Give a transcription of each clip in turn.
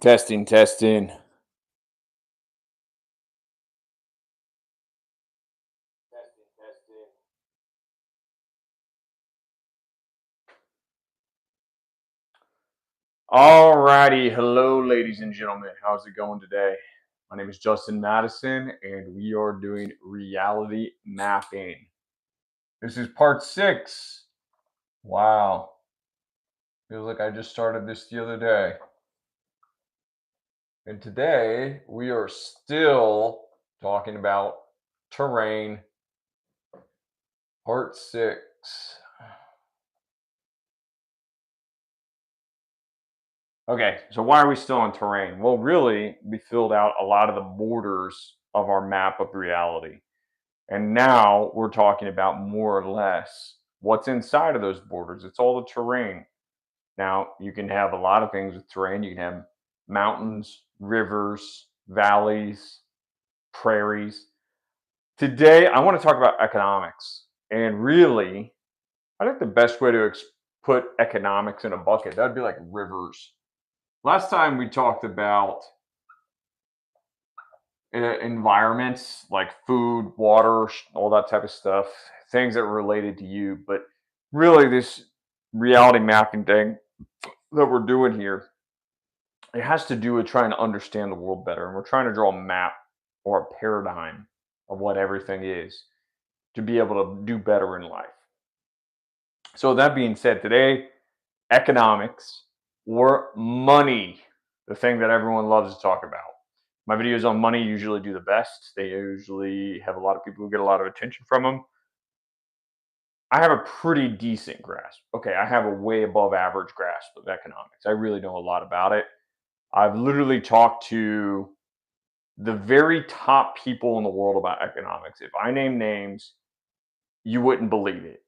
Testing, testing. All righty. Hello, ladies and gentlemen. How's it going today? My name is Justin Madison, and we are doing reality mapping. This is part six. Wow. Feels like I just started this the other day. And today we are still talking about terrain, part six. Okay, so why are we still on terrain? Well, really, we filled out a lot of the borders of our map of reality. And now we're talking about more or less what's inside of those borders. It's all the terrain. Now, you can have a lot of things with terrain. You can have mountains, rivers, valleys, prairies. Today, I want to talk about economics. And really, I think the best way to put economics in a bucket, that'd be like rivers. Last time we talked about environments like food, water, all that type of stuff, things that were related to you. But really, this reality mapping thing that we're doing here, it has to do with trying to understand the world better. And we're trying to draw a map or a paradigm of what everything is to be able to do better in life. So, that being said, today, economics or money, the thing that everyone loves to talk about. My videos on money usually do the best. They usually have a lot of people who get a lot of attention from them. I have a pretty decent grasp. Okay, I have a way above average grasp of economics. I really know a lot about it. I've literally talked to the very top people in the world about economics. If I name names, you wouldn't believe it.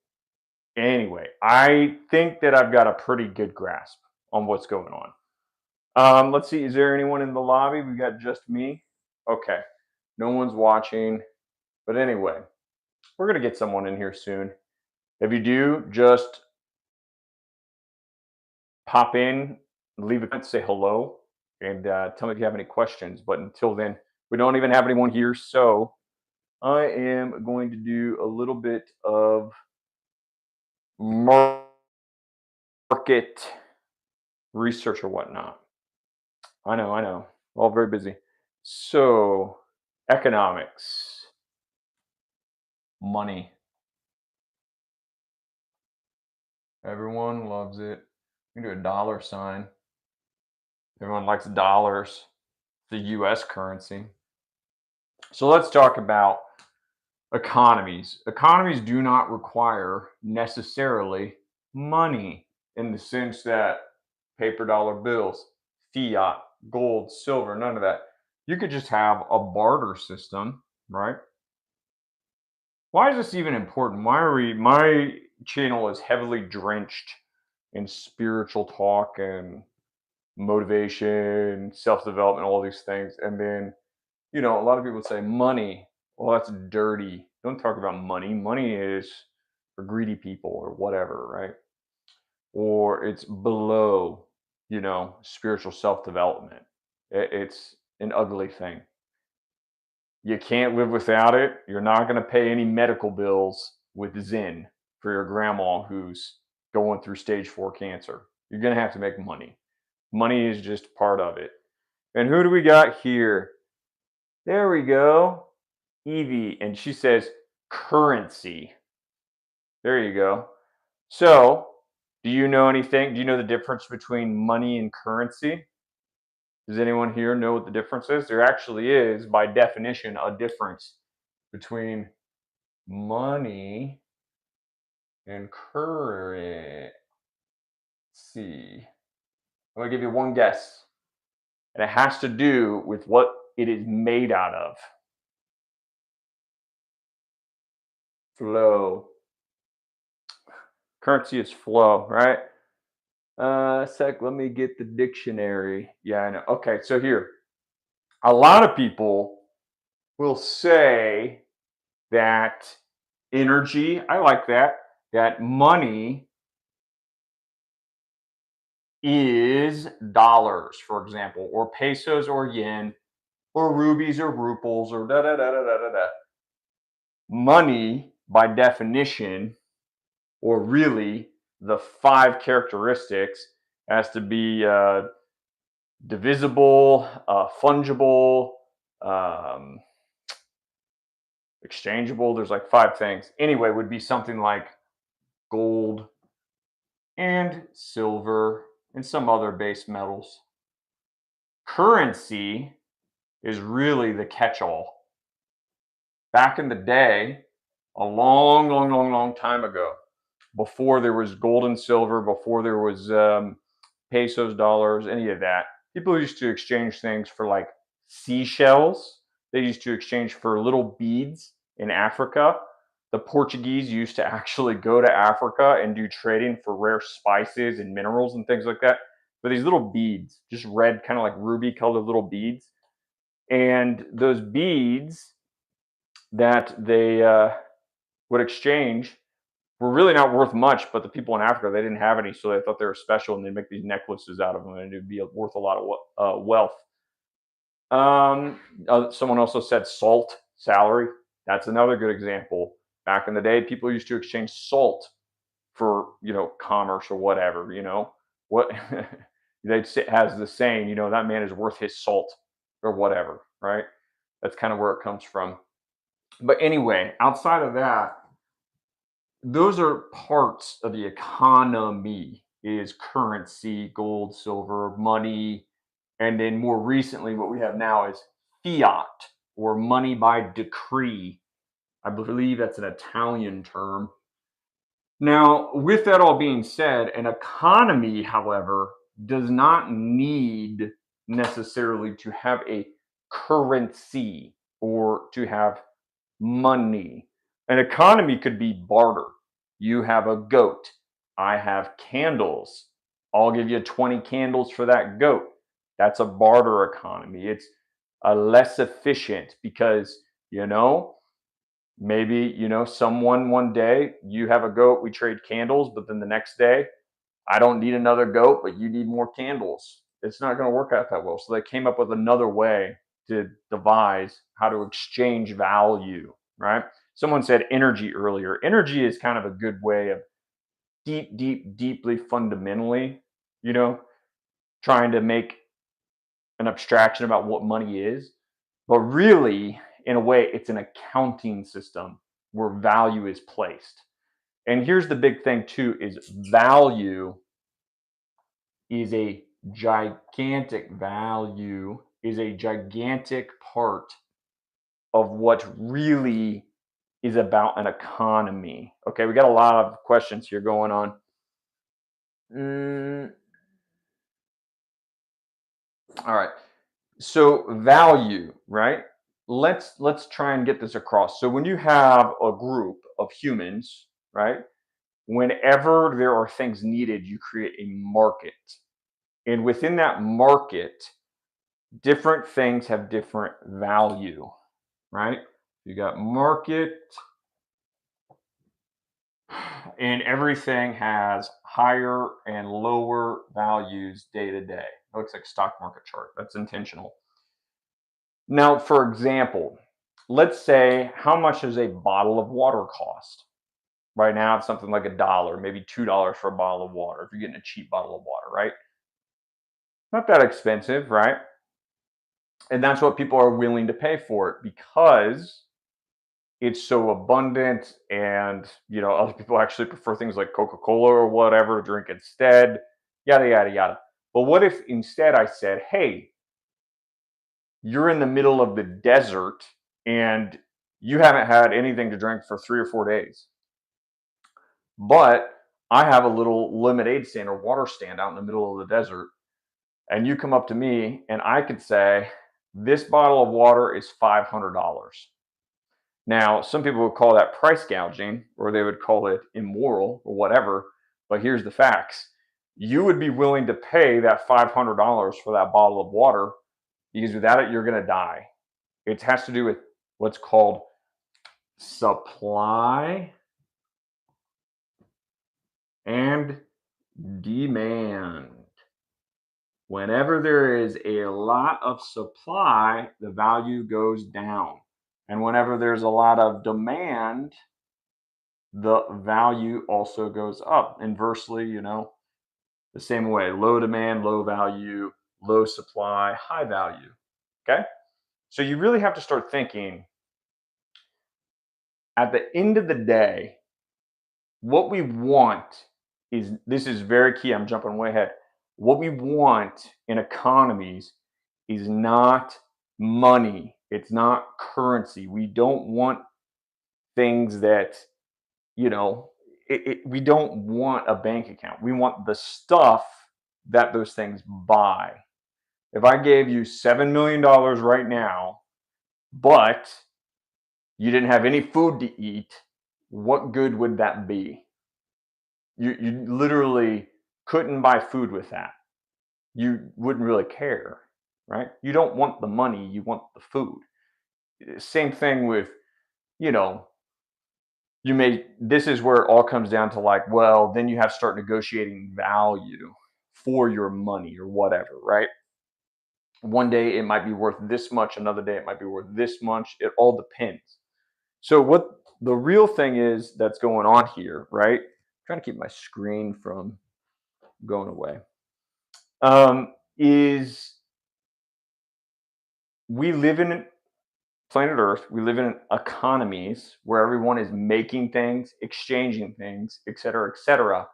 Anyway, I think that I've got a pretty good grasp on what's going on. Let's see. Is there anyone in the lobby? We got just me. Okay. No one's watching. But anyway, we're gonna get someone in here soon. If you do, just pop in, leave a comment, say hello, and tell me if you have any questions. But until then, we don't even have anyone here, so I am going to do a little bit of market research or whatnot. I know. All very busy. So, economics, money. Everyone loves it. We can do a dollar sign. Everyone likes dollars, the US currency. So let's talk about economies. Economies do not require necessarily money in the sense that paper dollar bills, fiat, gold, silver, none of that. You could just have a barter system, right? Why is this even important? Why are we my channel is heavily drenched in spiritual talk and motivation, self-development, all these things. And then, a lot of people say money, well, that's dirty. Don't talk about money. Money is for greedy people or whatever, right? Or it's below, spiritual self-development. It's an ugly thing. You can't live without it. You're not going to pay any medical bills with Zen for your grandma who's going through stage 4 cancer. You're going to have to make money. Money is just part of it. And who do we got here? There we go. Evie. And she says currency. There you go. So, do you know anything? Do you know the difference between money and currency? Does anyone here know what the difference is? There actually is, by definition, a difference between money and currency. I'm going to give you one guess. And it has to do with what it is made out of. Flow. Currency is flow, right? Let me get the dictionary. Yeah, I know. Okay, so here, a lot of people will say that energy, I like that, that money is dollars, for example, or pesos or yen, or rubies or ruples or da da da da da da da. Money, by definition, or really the five characteristics, has to be divisible, fungible, um, exchangeable. There's like five things. Anyway, would be something like gold and silver and some other base metals. Currency is really the catch all. Back in the day, a long, long, long, long time ago, before there was gold and silver, before there was pesos, dollars, any of that, people used to exchange things for like seashells. They used to exchange for little beads in Africa. The Portuguese used to actually go to Africa and do trading for rare spices and minerals and things like that. But these little beads, just red, kind of like ruby colored little beads. And those beads that they would exchange were really not worth much, but the people in Africa, they didn't have any, so they thought they were special, and they'd make these necklaces out of them, and it'd be worth a lot of wealth. Someone also said salt, salary. That's another good example. Back in the day, people used to exchange salt for, commerce or whatever, what they'd say has the saying, that man is worth his salt or whatever, right? That's kind of where it comes from. But anyway, outside of that, those are parts of the economy, is currency, gold, silver, money. And then more recently, what we have now is fiat, or money by decree. I believe that's an Italian term. Now, with that all being said, an economy, however, does not need necessarily to have a currency or to have money. An economy could be barter. You have a goat, I have candles. I'll give you 20 candles for that goat. That's a barter economy. It's less efficient because, maybe, someone one day, you have a goat, we trade candles, but then the next day, I don't need another goat, but you need more candles. It's not going to work out that well. So they came up with another way to devise how to exchange value, right? Someone said energy earlier. Energy is kind of a good way of deeply fundamentally, you know, trying to make an abstraction about what money is. But really, in a way, it's an accounting system where value is placed. And here's the big thing too, is value is a gigantic part of what really is about an economy. Okay, we got a lot of questions here going on. Mm, all right. So value, right? Let's try and get this across. So when you have a group of humans, right? Whenever there are things needed, you create a market. And within that market, different things have different value, right? You got market, and everything has higher and lower values day to day. It looks like stock market chart. That's intentional. Now, for example, let's say, how much does a bottle of water cost? Right now, it's something like $1, maybe $2 for a bottle of water if you're getting a cheap bottle of water, right? Not that expensive, right? And that's what people are willing to pay for it because it's so abundant, and other people actually prefer things like Coca-Cola or whatever to drink instead, yada yada yada. But what if instead I said, hey, you're in the middle of the desert and you haven't had anything to drink for 3 or 4 days, but I have a little lemonade stand or water stand out in the middle of the desert, and you come up to me and I could say, this bottle of water is $500. Now, some people would call that price gouging, or they would call it immoral or whatever. But here's the facts: you would be willing to pay that $500 for that bottle of water because without it, you're going to die. It has to do with what's called supply and demand. Whenever there is a lot of supply, the value goes down. And whenever there's a lot of demand, the value also goes up. Inversely, the same way, low demand, low value, low supply, high value. Okay. So you really have to start thinking at the end of the day, what we want is this is very key. I'm jumping way ahead. What we want in economies is not money, it's not currency. We don't want things that, you know, we don't want a bank account. We want the stuff that those things buy. If I gave you $7 million right now, but you didn't have any food to eat, what good would that be? You literally couldn't buy food with that. You wouldn't really care, right? You don't want the money, you want the food. Same thing with, you know, this is where it all comes down to like, well, then you have to start negotiating value for your money or whatever, right? One day it might be worth this much, another day it might be worth this much. It all depends. So what the real thing is that's going on here, right? I'm trying to keep my screen from going away. Is we live in planet Earth, we live in economies where everyone is making things, exchanging things, et cetera, et cetera.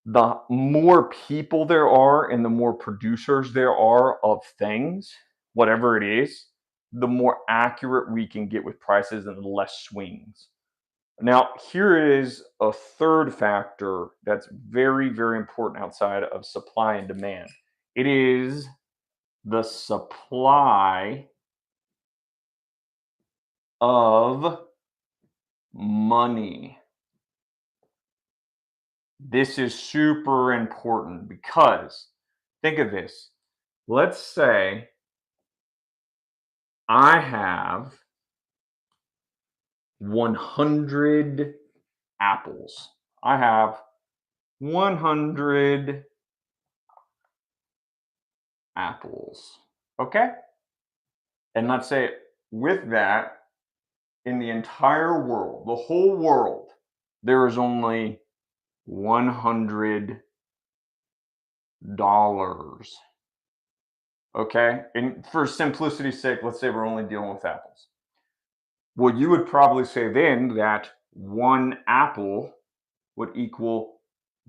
The more people there are and the more producers there are of things, whatever it is, the more accurate we can get with prices and the less swings. Now, here is a third factor that's very, very important outside of supply and demand. It is the supply of money. This is super important because think of this. Let's say I have 100 apples. I have 100 apples. Okay? And let's say with that, in the entire world, the whole world, there is only $100. Okay? And for simplicity's sake, let's say we're only dealing with apples. Well, you would probably say then that one apple would equal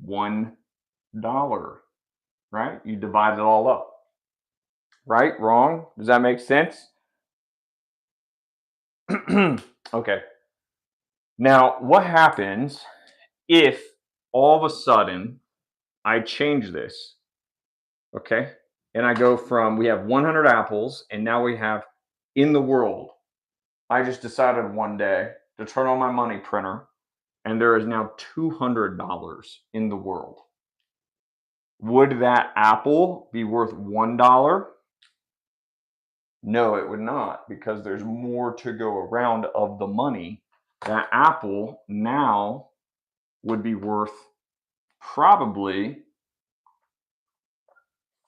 $1, right? You divide it all up. Right? Wrong? Does that make sense? Okay. Now, what happens if all of a sudden I change this? Okay. And I go from we have 100 apples, and now we have in the world. I just decided one day to turn on my money printer, and there is now $200 in the world. Would that apple be worth $1? No, it would not, because there's more to go around of the money. That apple now would be worth probably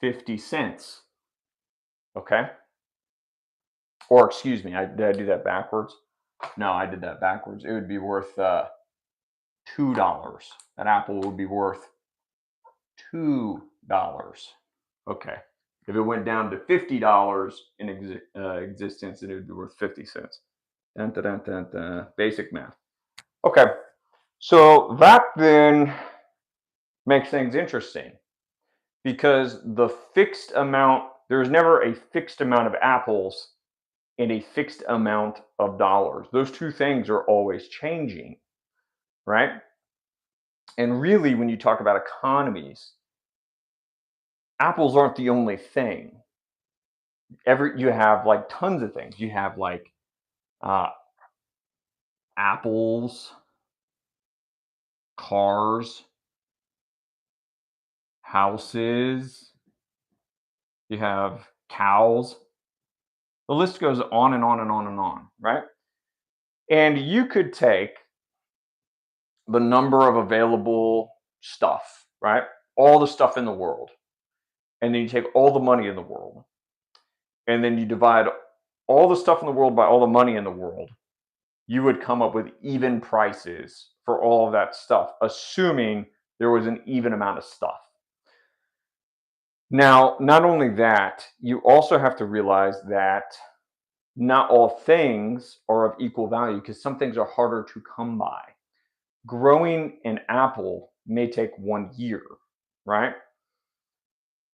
50 cents. Okay. Or excuse me, did I do that backwards? No, I did that backwards. It would be worth $2. That apple would be worth $2. Okay. If it went down to $50 in existence, then it would be worth 50 cents. Dun, dun, dun, dun, dun. Basic math. Okay. So that then makes things interesting because the fixed amount, there's never a fixed amount of apples and a fixed amount of dollars. Those two things are always changing, right? And really, when you talk about economies, apples aren't the only thing. You have like tons of things. You have like uh, apples, cars, houses. You have cows. The list goes on and on and on and on, right? And you could take the number of available stuff, right? All the stuff in the world. and then you take all the money in the world, and then you divide all the stuff in the world by all the money in the world, you would come up with even prices for all of that stuff, assuming there was an even amount of stuff. Now, not only that, you also have to realize that not all things are of equal value because some things are harder to come by. Growing an apple may take 1 year, right?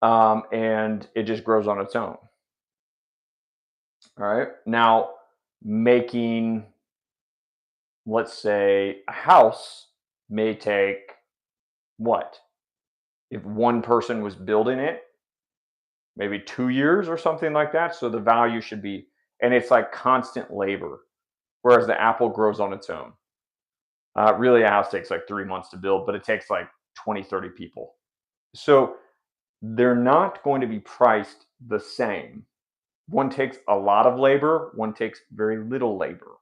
And it just grows on its own. All right. Now, making, let's say, a house may take what? If one person was building it, maybe 2 years or something like that. So the value should be, and it's like constant labor, whereas the apple grows on its own. Really, a house takes like 3 months to build, but it takes like 20, 30 people. So they're not going to be priced the same. One takes a lot of labor, one takes very little labor.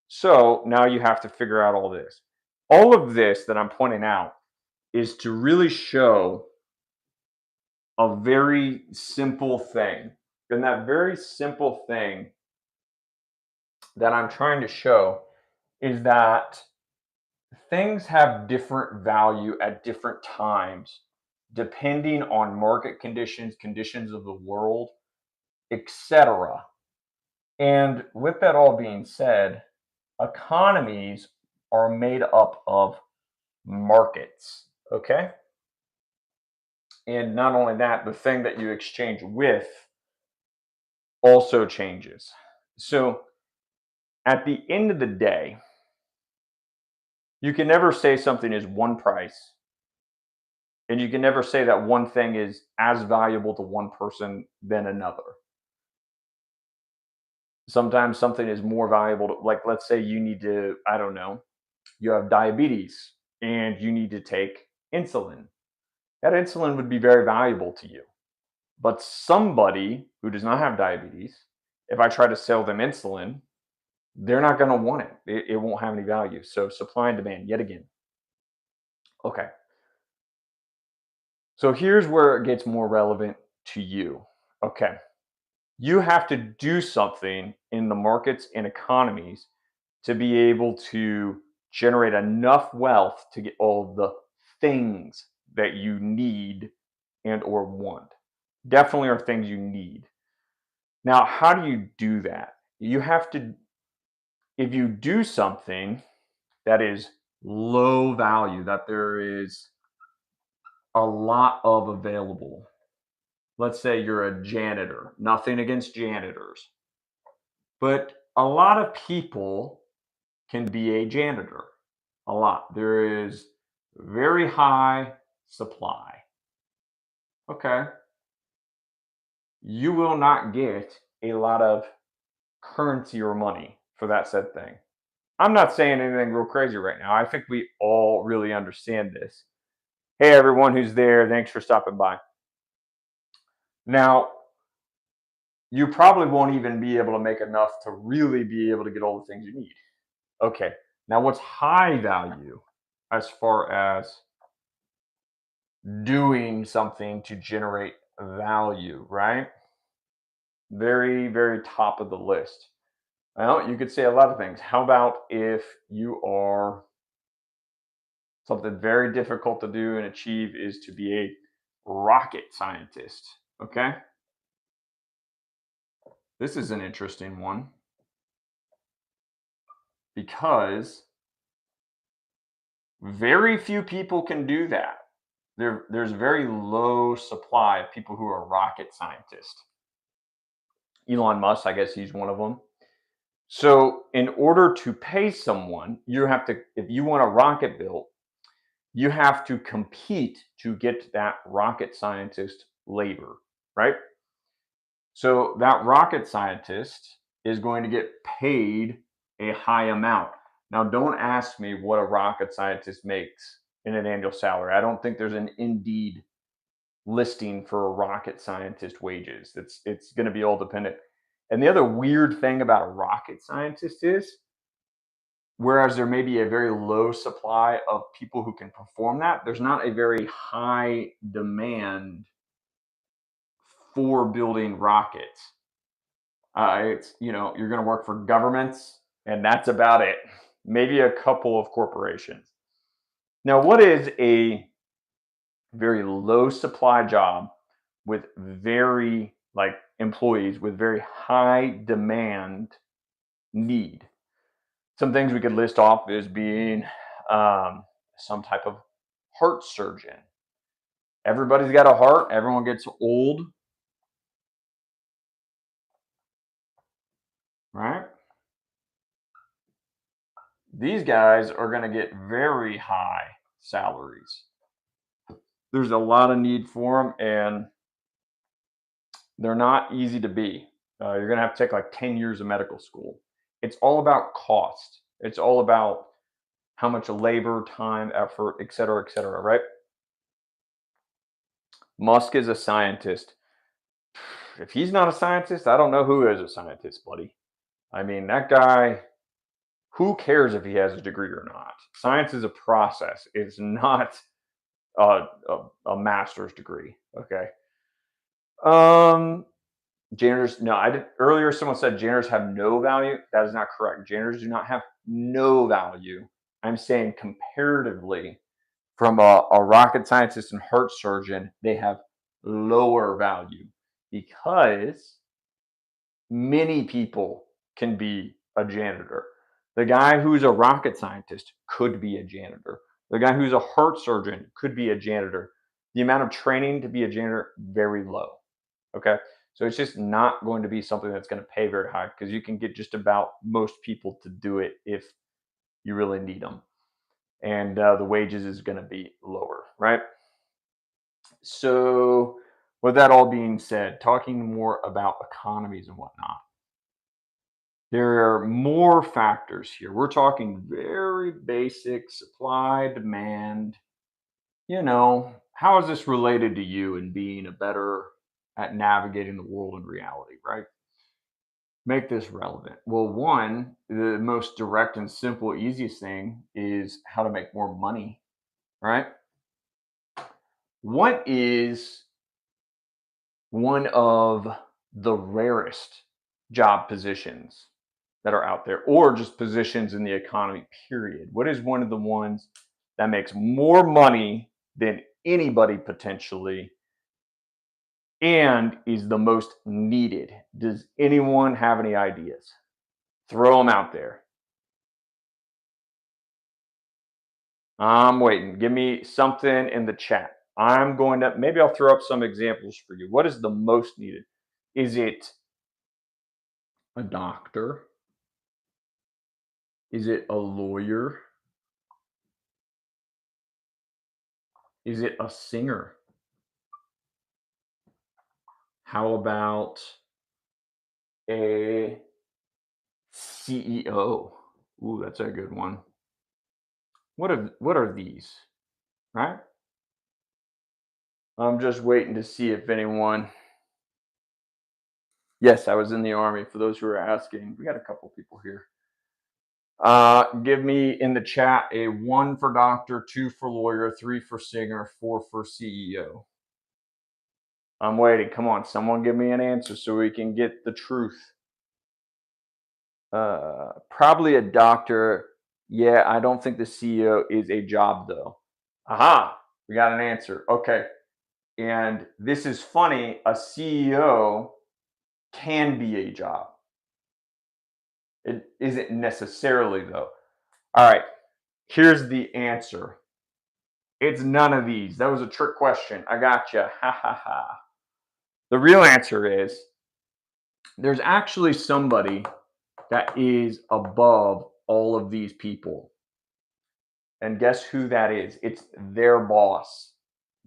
So now you have to figure out all this. All of this that I'm pointing out is to really show a very simple thing. And that very simple thing that I'm trying to show is that things have different value at different times depending on market conditions, conditions of the world, etc. And with that all being said, economies are made up of markets, okay? And not only that, the thing that you exchange with also changes. So at the end of the day, you can never say something is one price, and you can never say that one thing is as valuable to one person than another. Sometimes something is more valuable to, like, let's say you need to, I don't know, you have diabetes and you need to take insulin. That insulin would be very valuable to you. But somebody who does not have diabetes, if I try to sell them insulin, they're not going to want it. It won't have any value. So supply and demand, yet again. Okay. So here's where it gets more relevant to you. Okay. You have to do something in the markets and economies to be able to generate enough wealth to get all the things that you need and or want. Definitely are things you need. Now, how do you do that? You have to, if you do something that is low value, that there is a lot of available. Let's say you're a janitor, nothing against janitors, but a lot of people can be a janitor. A lot. There is very high supply. Okay. You will not get a lot of currency or money for that said thing. I'm not saying anything real crazy right now. I think we all really understand this. Hey, everyone who's there, thanks for stopping by. Now, you probably won't even be able to make enough to really be able to get all the things you need. Okay, now what's high value as far as doing something to generate value, right? Very, very top of the list. Well, you could say a lot of things. How about if you are something very difficult to do and achieve is to be a rocket scientist? Okay, this is an interesting one because very few people can do that. There's very low supply of people who are rocket scientists. Elon Musk, I guess he's one of them. So, in order to pay someone, you have to, if you want a rocket built, you have to compete to get that rocket scientist labor, right? So, that rocket scientist is going to get paid a high amount. Now, don't ask me what a rocket scientist makes in an annual salary. I don't think there's an Indeed listing for a rocket scientist wages. It's going to be all dependent. And the other weird thing about a rocket scientist is, whereas there may be a very low supply of people who can perform that, there's not a very high demand for building rockets. It's, you know, you're going to work for governments, and that's about it. Maybe a couple of corporations. Now, what is a very low supply job with very like employees with very high demand need? Some things we could list off is being some type of heart surgeon. Everybody's got a heart, everyone gets old, right? These guys are going to get very high salaries. There's a lot of need for them, and they're not easy to be. You're going to have to take like 10 years of medical school. It's all about cost. It's all about how much labor, time, effort, et cetera, right? Musk is a scientist. If he's not a scientist, I don't know who is a scientist, buddy. I mean, that guy, who cares if he has a degree or not? Science is a process. It's not a master's degree. Okay. Um, Janitors, no, I did earlier. Someone said janitors have no value. That is not correct. Janitors do not have no value. I'm saying comparatively, from a rocket scientist and heart surgeon, they have lower value because many people can be a janitor. The guy who's a rocket scientist could be a janitor. The guy who's a heart surgeon could be a janitor. The amount of training to be a janitor, very low. Okay. So it's just not going to be something that's going to pay very high because you can get just about most people to do it if you really need them. And the wages is going to be lower, right? So, with that all being said, talking more about economies and whatnot, there are more factors here. We're talking very basic supply, demand. You know, how is this related to you and being a better at navigating the world in reality, right? Make this relevant. Well, one, the most direct and simple, easiest thing is how to make more money, right? What is one of the rarest job positions that are out there, or just positions in the economy, period? What is one of the ones that makes more money than anybody potentially and is the most needed? Does anyone have any ideas? Throw them out there. I'm waiting. Give me something in the chat. I'm going to, maybe I'll throw up some examples for you. What is the most needed? Is it a doctor? Is it a lawyer? Is it a singer? How about a CEO? Ooh, that's a good one. What are these? Right? I'm just waiting to see if anyone. Yes, I was in the army. For those who are asking, we got a couple people here. Give me in the chat a 1 for doctor, 2 for lawyer, 3 for singer, 4 for CEO. I'm waiting. Come on, someone give me an answer so we can get the truth. Probably a doctor. Yeah, I don't think the CEO is a job though. Aha, we got an answer. Okay. And this is funny. A CEO can be a job. It isn't necessarily though. All right. Here's the answer. It's none of these. That was a trick question. I got you. Ha ha ha. The real answer is there's actually somebody that is above all of these people. And guess who that is? It's their boss.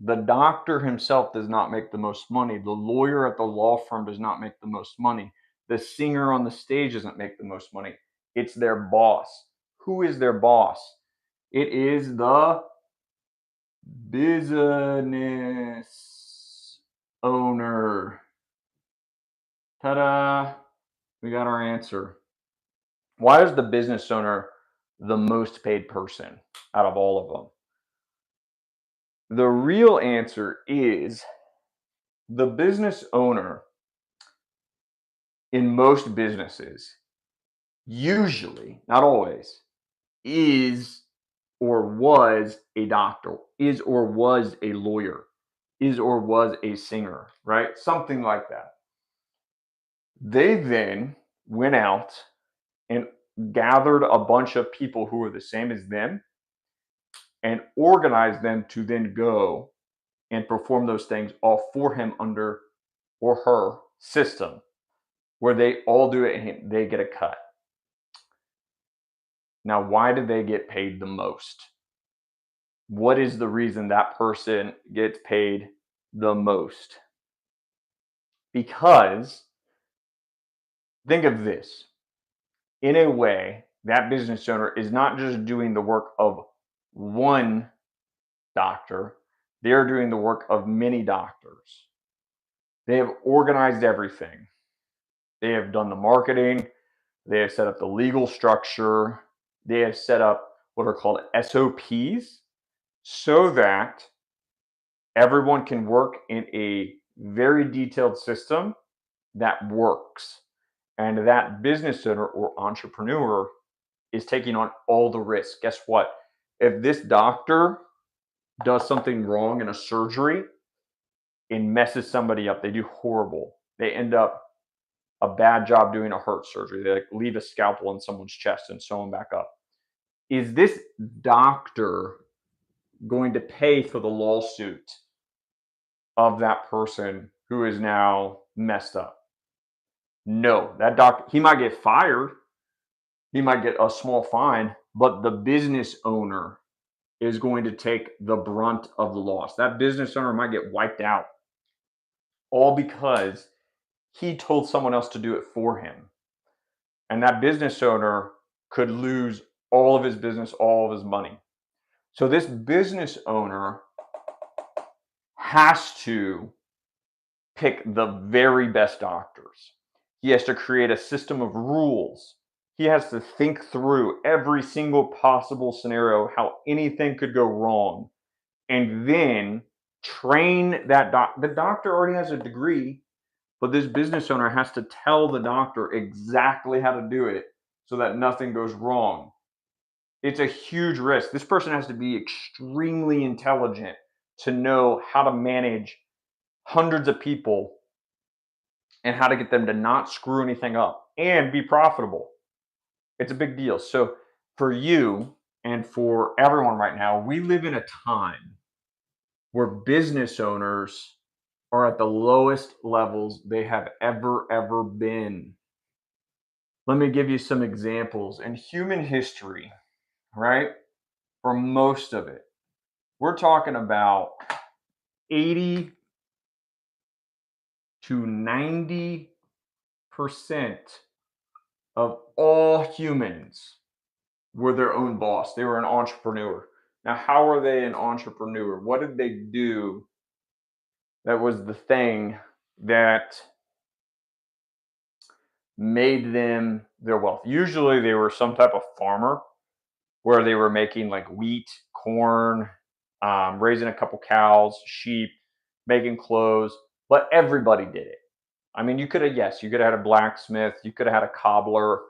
The doctor himself does not make the most money. The lawyer at the law firm does not make the most money. The singer on the stage doesn't make the most money. It's their boss. Who is their boss? It is the business owner. Ta-da! We got our answer. Why is the business owner the most paid person out of all of them? The real answer is The business owner in most businesses, usually, not always, is or was a doctor, is or was a lawyer, is or was a singer, right? Something like that. They then went out and gathered a bunch of people who were the same as them and organized them to then go and perform those things all for him under or her system where they all do it and they get a cut. Now, why do they get paid the most? What is the reason that person gets paid the most? Because think of this, in a way, that business owner is not just doing the work of one doctor, they're doing the work of many doctors. They have organized everything. They have done the marketing, they have set up the legal structure, they have set up what are called SOPs so that everyone can work in a very detailed system that works. And that business owner or entrepreneur is taking on all the risk. Guess what? If this doctor does something wrong in a surgery and messes somebody up, they do horrible. They end up a bad job doing a heart surgery. They like leave a scalpel in someone's chest and sew them back up. Is this doctor going to pay for the lawsuit of that person who is now messed up? No, that doctor, he might get fired, he might get a small fine, but the business owner is going to take the brunt of the loss. That business owner might get wiped out all because he told someone else to do it for him. And that business owner could lose all of his business, all of his money. So this business owner has to pick the very best doctors. He has to create a system of rules. He has to think through every single possible scenario, how anything could go wrong, and then train that the doctor already has a degree, but this business owner has to tell the doctor exactly how to do it so that nothing goes wrong. It's a huge risk. This person has to be extremely intelligent to know how to manage hundreds of people and how to get them to not screw anything up and be profitable. It's a big deal. So, for you and for everyone right now, we live in a time where business owners are at the lowest levels they have ever been. Let me give you some examples. In human history, right? For most of it, we're talking about 80 to 90% of all humans were their own boss. They were an entrepreneur. Now, how were they an entrepreneur? What did they do that was the thing that made them their wealth? Usually, they were some type of farmer where they were making like wheat, corn, raising a couple cows, sheep, making clothes, but everybody did it. I mean, you could have, yes, you could have had a blacksmith, you could have had a cobbler,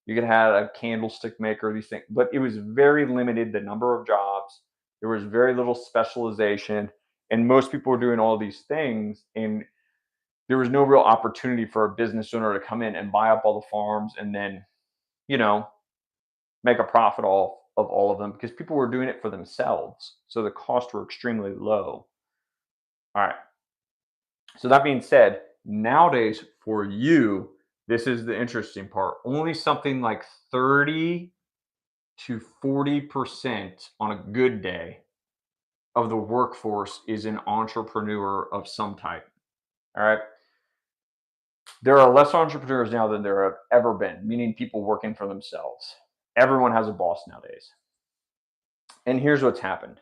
you could have had a candlestick maker, these things, but it was very limited the number of jobs. There was very little specialization, and most people were doing all these things, and there was no real opportunity for a business owner to come in and buy up all the farms and then, you know, make a profit off of all of them because people were doing it for themselves. So the costs were extremely low. All right. So that being said, nowadays for you, this is the interesting part. Only something like 30 to 40% on a good day of the workforce is an entrepreneur of some type. All right. There are less entrepreneurs now than there have ever been, meaning people working for themselves. Everyone has a boss nowadays. And here's what's happened: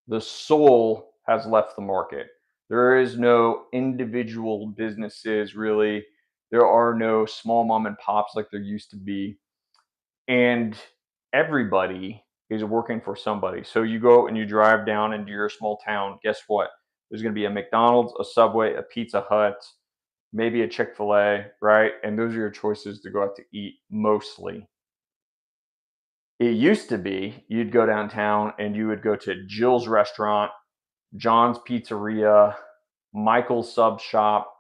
the soul has left the market. There is no individual businesses really. There are no small mom and pops like there used to be. And everybody is working for somebody. So you go and you drive down into your small town. Guess what? There's going to be a McDonald's, a Subway, a Pizza Hut, maybe a Chick-fil-A, right? And those are your choices to go out to eat mostly. It used to be you'd go downtown and you would go to Jill's Restaurant, John's Pizzeria, Michael's Sub Shop,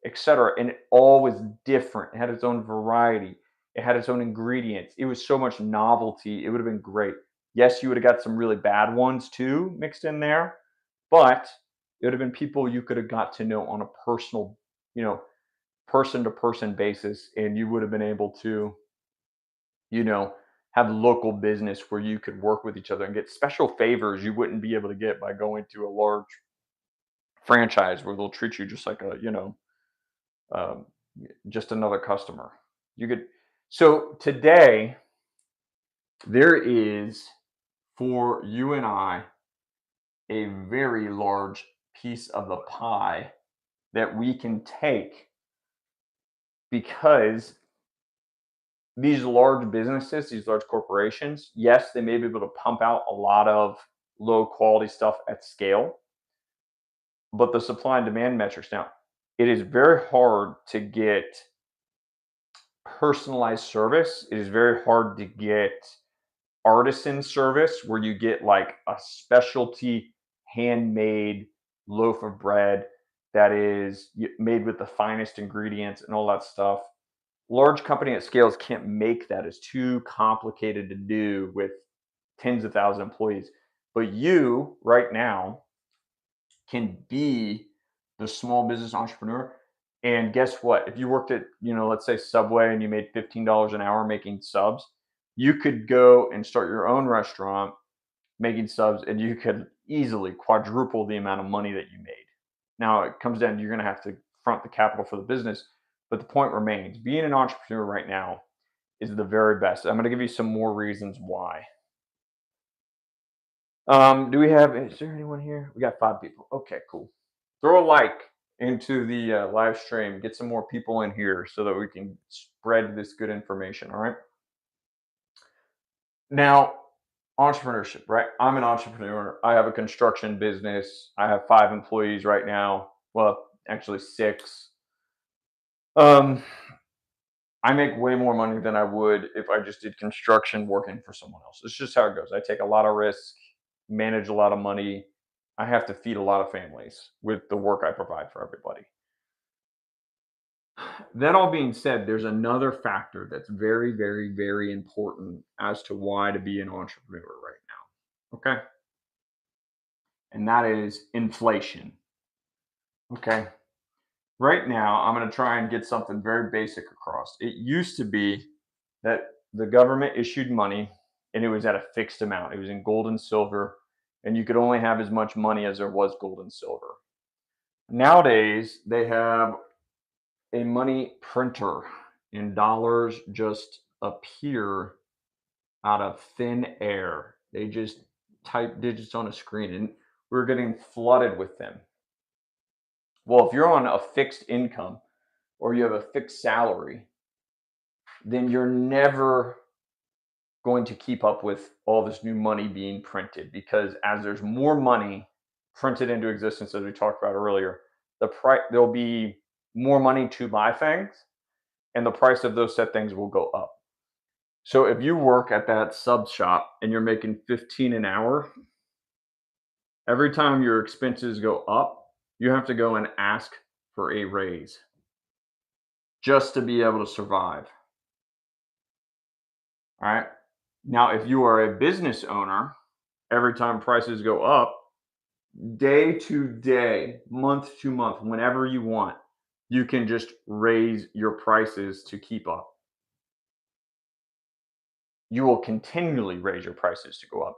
etc. And it all was different. It had its own variety. It had its own ingredients. It was so much novelty. It would have been great. Yes, you would have got some really bad ones too mixed in there, but it would have been people you could have got to know on a personal, you know, person to person basis, and you would have been able to, you know, have local business where you could work with each other and get special favors you wouldn't be able to get by going to a large franchise where they'll treat you just like a, um, just another customer. You could. So today there is for you and I a very large piece of the pie that we can take because these large businesses, these large corporations, yes, they may be able to pump out a lot of low quality stuff at scale, but the supply and demand metrics now, it is very hard to get personalized service. It is very hard to get artisan service where you get like a specialty handmade loaf of bread that is made with the finest ingredients and all that stuff. Large company at scales can't make that. It's too complicated to do with tens of thousands of employees. But you right now can be the small business entrepreneur. And guess what? If you worked at, let's say Subway and you made $15 an hour making subs, you could go and start your own restaurant making subs and you could easily quadruple the amount of money that you made. Now it comes down, you're going to have to front the capital for the business, but the point remains being an entrepreneur right now is the very best. I'm going to give you some more reasons why. Is there anyone here? We got 5 people. Okay, cool. Throw a like into the live stream. Get some more people in here so that we can spread this good information. All right. Now, entrepreneurship, right? I'm an entrepreneur. I have a construction business. I have 5 employees right now. Well, actually 6. Um, I make way more money than I would if I just did construction working for someone else. It's just how it goes. I take a lot of risk, manage a lot of money. I have to feed a lot of families with the work I provide for everybody. That all being said, there's another factor that's very, very, very important as to why to be an entrepreneur right now. Okay. And that is inflation. Okay. Right now, I'm going to try and get something very basic across. It used to be that the government issued money and it was at a fixed amount, it was in gold and silver, and you could only have as much money as there was gold and silver. Nowadays, they have a money printer and dollars just appear out of thin air. They just type digits on a screen and we're getting flooded with them. Well, if you're on a fixed income or you have a fixed salary, then you're never going to keep up with all this new money being printed because as there's more money printed into existence, as we talked about earlier, there'll be more money to buy things and the price of those said things will go up. So if you work at that sub shop and you're making 15 an hour, every time your expenses go up, you have to go and ask for a raise just to be able to survive. All right. Now, if you are a business owner, every time prices go up, day to day, month to month, whenever you want, you can just raise your prices to keep up. You will continually raise your prices to go up,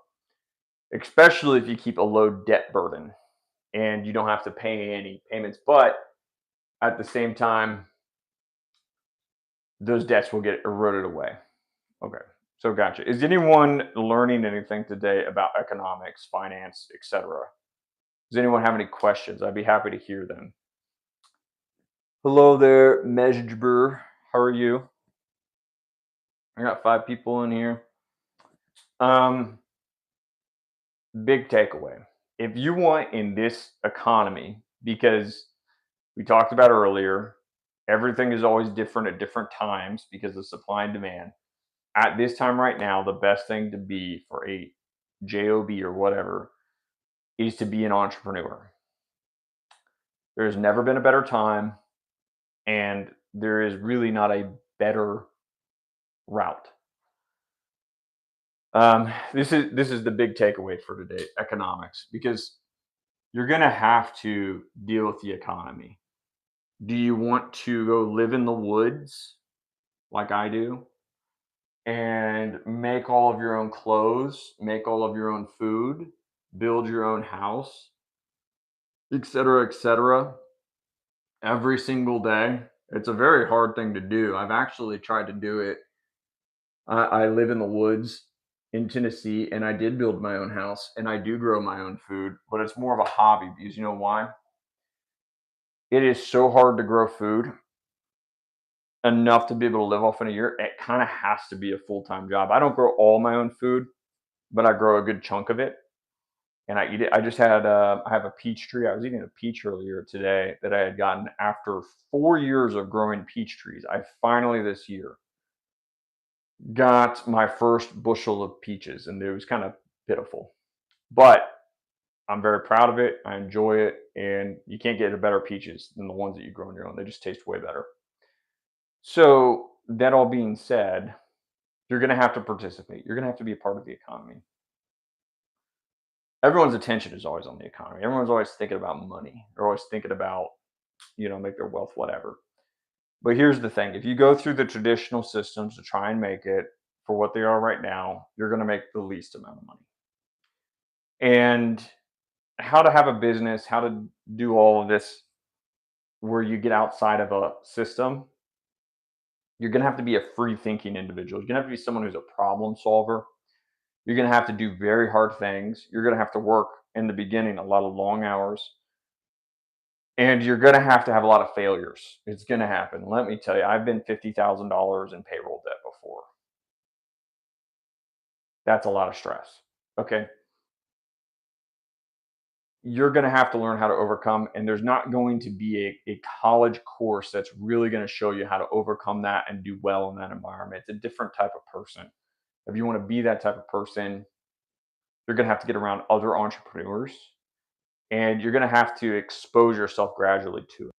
especially if you keep a low debt burden and you don't have to pay any payments. But at the same time, those debts will get eroded away. Okay. So gotcha. Is anyone learning anything today about economics, finance, etc.? Does anyone have any questions? I'd be happy to hear them. Hello there, Mejbur. How are you? I got 5 people in here. Big takeaway. if you want in this economy, because we talked about earlier, everything is always different at different times because of supply and demand. At this time right now, the best thing to be for a job or whatever is to be an entrepreneur. There's never been a better time, and there is really not a better route. This is the big takeaway for today: economics, because you're going to have to deal with the economy. Do you want to go live in the woods like I do and make all of your own clothes, make all of your own food, build your own house, et cetera, every single day? It's a very hard thing to do. I've actually tried to do it. I live in the woods in Tennessee, and I did build my own house, and I do grow my own food, but it's more of a hobby because you know why? It is so hard to grow food enough to be able to live off in a year. It kind of has to be a full time job. I don't grow all my own food, but I grow a good chunk of it, and I eat it. I just had I have a peach tree. I was eating a peach earlier today that I had gotten after 4 years of growing peach trees. I finally this year got my first bushel of peaches, and it was kind of pitiful, but I'm very proud of it. I enjoy it, and you can't get a better peaches than the ones that you grow on your own. They just taste way better. So that all being said, you're going to have to participate. You're going to have to be a part of the economy. Everyone's attention is always on the economy. Everyone's always thinking about money. They're always thinking about, make their wealth, whatever. But here's the thing: if you go through the traditional systems to try and make it for what they are right now, you're going to make the least amount of money. And how to have a business, how to do all of this where you get outside of a system, you're going to have to be a free thinking individual. You're going to have to be someone who's a problem solver. You're going to have to do very hard things. You're going to have to work in the beginning a lot of long hours. And you're going to have a lot of failures. It's going to happen. Let me tell you, I've been $50,000 in payroll debt before. That's a lot of stress. Okay. You're going to have to learn how to overcome, and there's not going to be a college course that's really going to show you how to overcome that and do well in that environment. It's a different type of person. If you want to be that type of person, you're going to have to get around other entrepreneurs, and you're going to have to expose yourself gradually to it.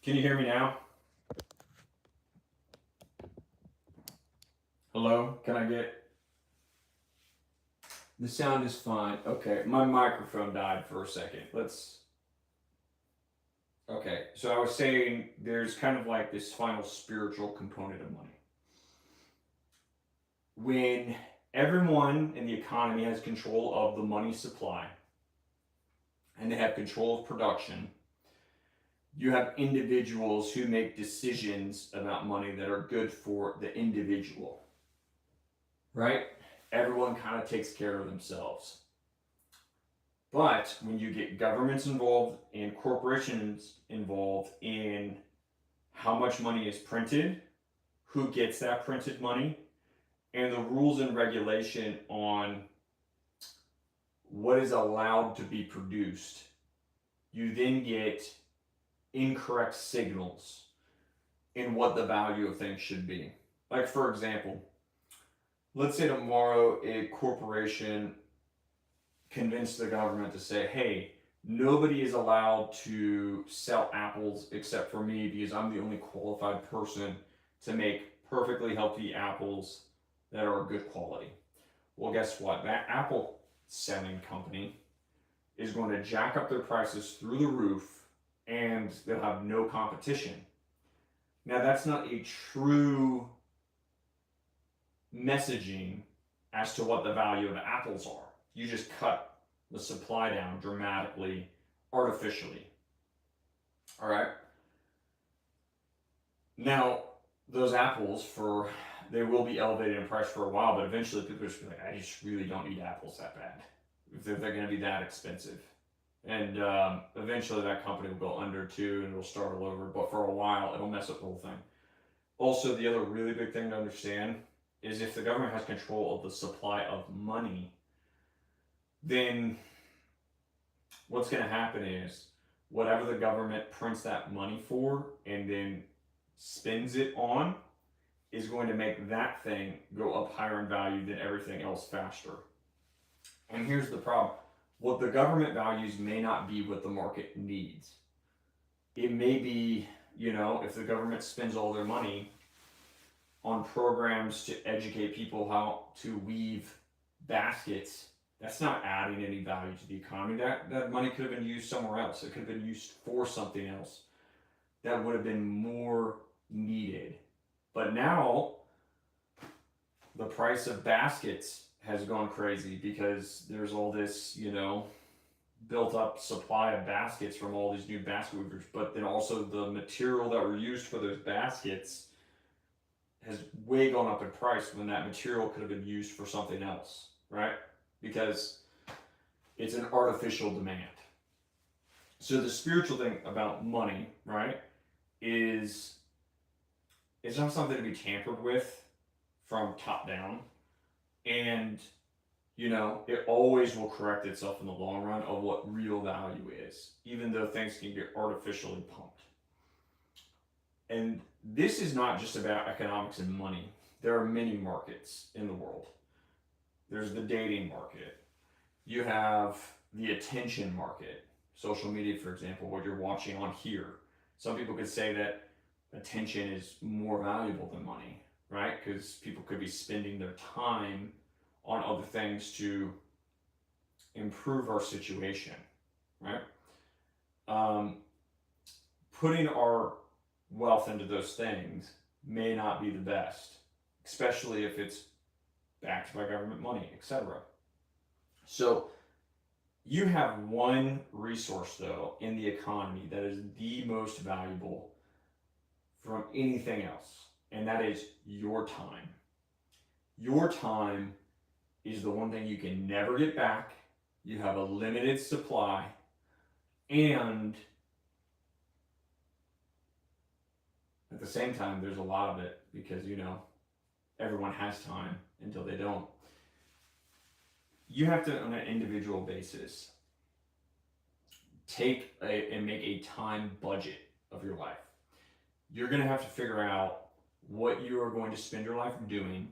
Can you hear me now? Hello? Can I get the sound is fine. Okay, my microphone died for a second. Let's Okay, so I was saying there's kind of like this final spiritual component of money. When everyone in the economy has control of the money supply and they have control of production, you have individuals who make decisions about money that are good for the individual, right? Everyone kind of takes care of themselves. But when you get governments involved and corporations involved in how much money is printed, who gets that printed money, and the rules and regulation on what is allowed to be produced, you then get incorrect signals in what the value of things should be. Like, for example, let's say tomorrow a corporation convince the government to say, hey, nobody is allowed to sell apples except for me because I'm the only qualified person to make perfectly healthy apples that are good quality. Well, guess what? That apple selling company is going to jack up their prices through the roof and they'll have no competition. Now, that's not a true messaging as to what the value of apples are. You just cut the supply down dramatically, artificially. All right. Now, those apples they will be elevated in price for a while, but eventually people just be like, I just really don't need apples that bad if they're going to be that expensive. And eventually that company will go under too, and it'll start all over. But for a while, it'll mess up the whole thing. Also, the other really big thing to understand is if the government has control of the supply of money, then what's going to happen is whatever the government prints that money for and then spends it on is going to make that thing go up higher in value than everything else faster. And here's the problem. What the government values may not be what the market needs. It may be, if the government spends all their money on programs to educate people how to weave baskets, that's not adding any value to the economy. That money could have been used somewhere else. It could have been used for something else that would have been more needed. But now, the price of baskets has gone crazy because there's all this, built up supply of baskets from all these new basket weavers. But then also the material that were used for those baskets has way gone up in price when that material could have been used for something else, right? Because it's an artificial demand. So the spiritual thing about money, right, is it's not something to be tampered with from top down. And, it always will correct itself in the long run of what real value is, even though things can get artificially pumped. And this is not just about economics and money. There are many markets in the world. There's the dating market. You have the attention market. Social media, for example, what you're watching on here. Some people could say that attention is more valuable than money, right? Because people could be spending their time on other things to improve our situation, right? Putting our wealth into those things may not be the best, especially if it's backed by government money, etc. So you have one resource, though, in the economy that is the most valuable from anything else, and that is your time. Your time is the one thing you can never get back. You have a limited supply, and at the same time, there's a lot of it because, everyone has time until they don't. You have to, on an individual basis, and make a time budget of your life. You're going to have to figure out what you are going to spend your life doing,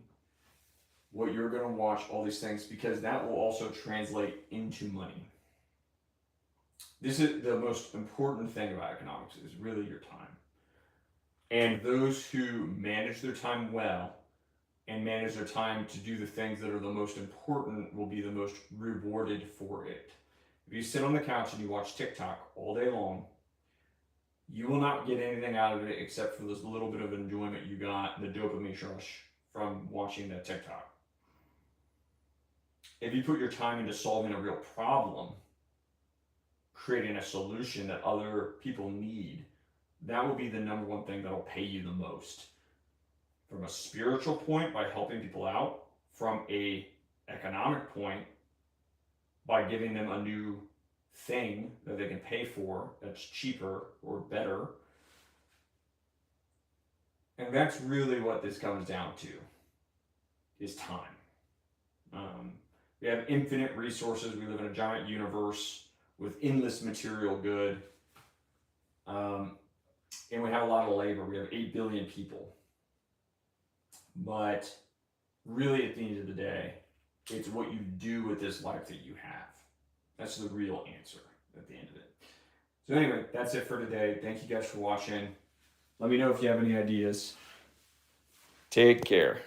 what you're going to watch, all these things, because that will also translate into money. This is the most important thing about economics is really your time. And those who manage their time well and manage their time to do the things that are the most important will be the most rewarded for it. If you sit on the couch and you watch TikTok all day long, you will not get anything out of it except for this little bit of enjoyment you got, the dopamine rush from watching that TikTok. If you put your time into solving a real problem, creating a solution that other people need, that will be the number one thing that will pay you the most. From a spiritual point, by helping people out. From a economic point, by giving them a new thing that they can pay for that's cheaper or better. And that's really what this comes down to, is time. We have infinite resources. We live in a giant universe with endless material good. And we have a lot of labor. We have 8 billion people. But really, at the end of the day, it's what you do with this life that you have. That's the real answer at the end of it. So anyway, that's it for today. Thank you guys for watching. Let me know if you have any ideas. Take care.